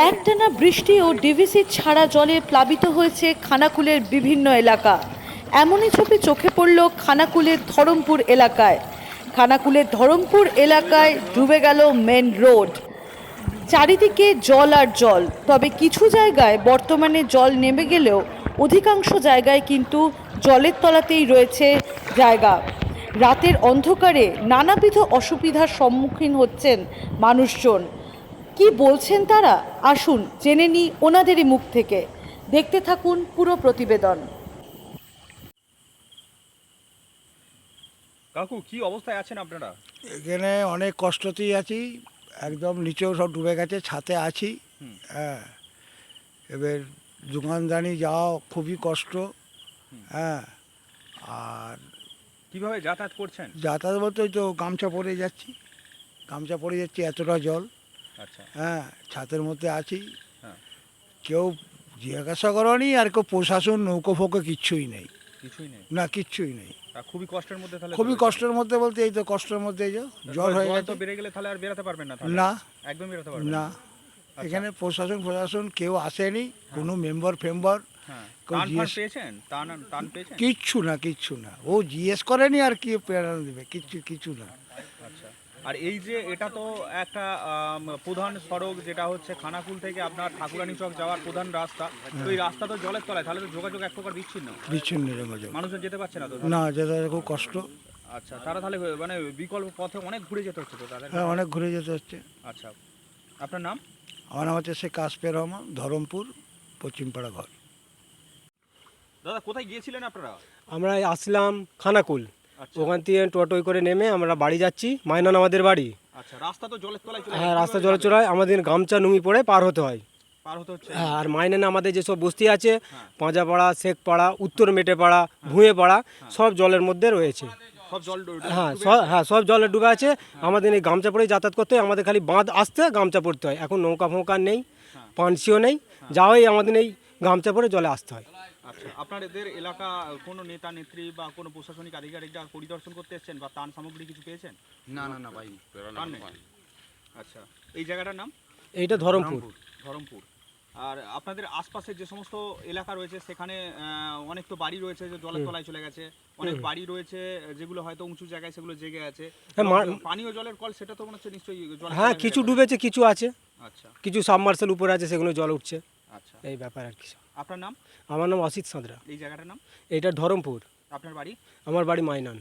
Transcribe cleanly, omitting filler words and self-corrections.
একটানা বৃষ্টি ও ডিভিসি ছাড়া জলে প্লাবিত হয়েছে খানাকুলের বিভিন্ন এলাকা। এমনই ছবি চোখে পড়ল খানাকুলের ধরমপুর এলাকায়। খানাকুলের ধরমপুর এলাকায় ডুবে গেল মেন রোড। চারিদিকে জল আর জল। তবে কিছু জায়গায় বর্তমানে জল নেমে গেলেও অধিকাংশ জায়গায় কিন্তু জলের তলাতেই রয়েছে জায়গা। রাতের অন্ধকারে নানাবিধ অসুবিধার সম্মুখীন হচ্ছেন মানুষজন। কি বলছেন তারা, আসুন জেনে নিই ওনাদেরই মুখ থেকে। দেখতে থাকুন পুরো প্রতিবেদন। কাকু কি অবস্থায় আছেন আপনারা? এখানে অনেক কষ্টতেই আছি, একদম নিচেও সব ডুবে গেছে, ছাতে আছি। হ্যাঁ, এবার দোকানদানি যাওয়া খুবই কষ্ট। হ্যাঁ, আর কিভাবে যাতায়াত করছেন? যাতায়াত বলতে ওই তো গামছা পরে যাচ্ছি, এতটা জল। আচ্ছা। হ্যাঁ, ছাতের মধ্যে আছি। হ্যাঁ। কেউ জিজ্ঞাসা করেনি, আর কেউ প্রশাসন নৌকো ফৌকো কিচ্ছুই নেই। কিছুই নেই? না, কিচ্ছুই নেই। খুবই কষ্টের মধ্যে তাহলে? খুবই কষ্টের মধ্যে বলতে এই তো কষ্টের মধ্যে এই যে জল হয়ে গেছে। তো বেড়ে গেলে তাহলে আর বেরোতে পারবেন না? না, একদম বেরোতে পারবেন না। এখানে প্রশাসন কেউ আসেনি, কোনো মেম্বার ফেম্বার। হ্যাঁ। কেউ টান জিজ্ঞেস পেয়েছেন? টান পেয়েছেন? কিচ্ছু না। ও জিজ্ঞেস করেনি, আর কি প্রেরণা দেবে? কিছু না। আচ্ছা। আর এই যে এটা তো একটা প্রধান সড়ক, যেটা হচ্ছে খানাকুল থেকে আপনার ঠাকুরানী চক যাওয়ার প্রধান রাস্তা। তো এই রাস্তা তো জলের তলায়, তাহলে তো যোগাযোগ এক প্রকার বিচ্ছিন্ন যোগাযোগ। মানুষজন যেতে পারছে না তো? না, যেতে খুব কষ্ট। আচ্ছা, তারা তাহলে মানে বিকল্প পথে অনেক ঘুরে যেতে হচ্ছে তো তাদের? হ্যাঁ, অনেক ঘুরে যেতে হচ্ছে। আচ্ছা, আপনার নাম? আমার নাম হচ্ছে শেখ কাসপের রহমান, ধরমপুর, পশ্চিমপাড়া ঘর। দাদা, কোথায় গিয়েছিলেন আপনারা? আমরা আসলাম খানাকুল, আচ্ছা। ওখান থেকে টোটোয় করে নেমে আমরা বাড়ি যাচ্ছি। মাইনান আমাদের বাড়ি। আচ্ছা, রাস্তা তো জলের তলায় চলে হ্যাঁ, গেছে, রাস্তা কিভাবে জলে যাবেন? চড়ায়, আমাদের গামছা নুঙ্গি পড়ে পার হতে হয়। পার হতে হচ্ছে? হ্যাঁ, আর মাইনানে আমাদের যেসব বস্তি আছে, হ্যাঁ। পাঁজাপাড়া, শেখপাড়া, উত্তর মেটেপাড়া, ভুঁয়েপাড়া, সব জলের মধ্যে রয়েছে। সব জল হ্যাঁ, সব জলে ডুবে আছে। আমাদের এই গামছা পরেই যাতায়াত করতে হয়। আমাদের খালি বাঁধ আসতে গামছা পড়তে হয়। এখন নৌকা ফৌকা নেই, পানসিও নেই, যা হয় আমাদের এই গামছা পরে জলে আসতে হয়। আচ্ছা, আপনাদের এলাকা কোনো নেতা নেত্রী বা কোনো প্রশাসনিক আধিকারিকরা পরিদর্শন করতে এসেছেন বা ত্রাণ সামগ্রী কিছু পেয়েছেন? না ভাই, পান নাই? আচ্ছা, এই জায়গাটার নাম? এইটা ধরমপুর। ধরমপুর। আর আপনাদের আশপাশে যে সমস্ত এলাকা রয়েছে সেখানে অনেক তো বাড়ি রয়েছে যে জলের তলায় চলে গেছে, অনেক বাড়ি রয়েছে যেগুলো হয়তো উঁচু জায়গায় সেগুলো জেগে আছে। হ্যাঁ, পানীয় জলের কল সেটা তো মনে হচ্ছে নিশ্চয়ই জল। হ্যাঁ, কিছু ডুবেছে, কিছু আছে, আচ্ছা কিছু সাবমার্সেল উপরে আছে, সেগুলো জল উঠছে। আচ্ছা। এই ব্যাপার আর কি। আপনার নাম? আমার নাম অসিত সাঁতরা। এই জায়গাটার নাম? এইটা ধরমপুর। আপনার বাড়ি? আমার বাড়ি মাইনান।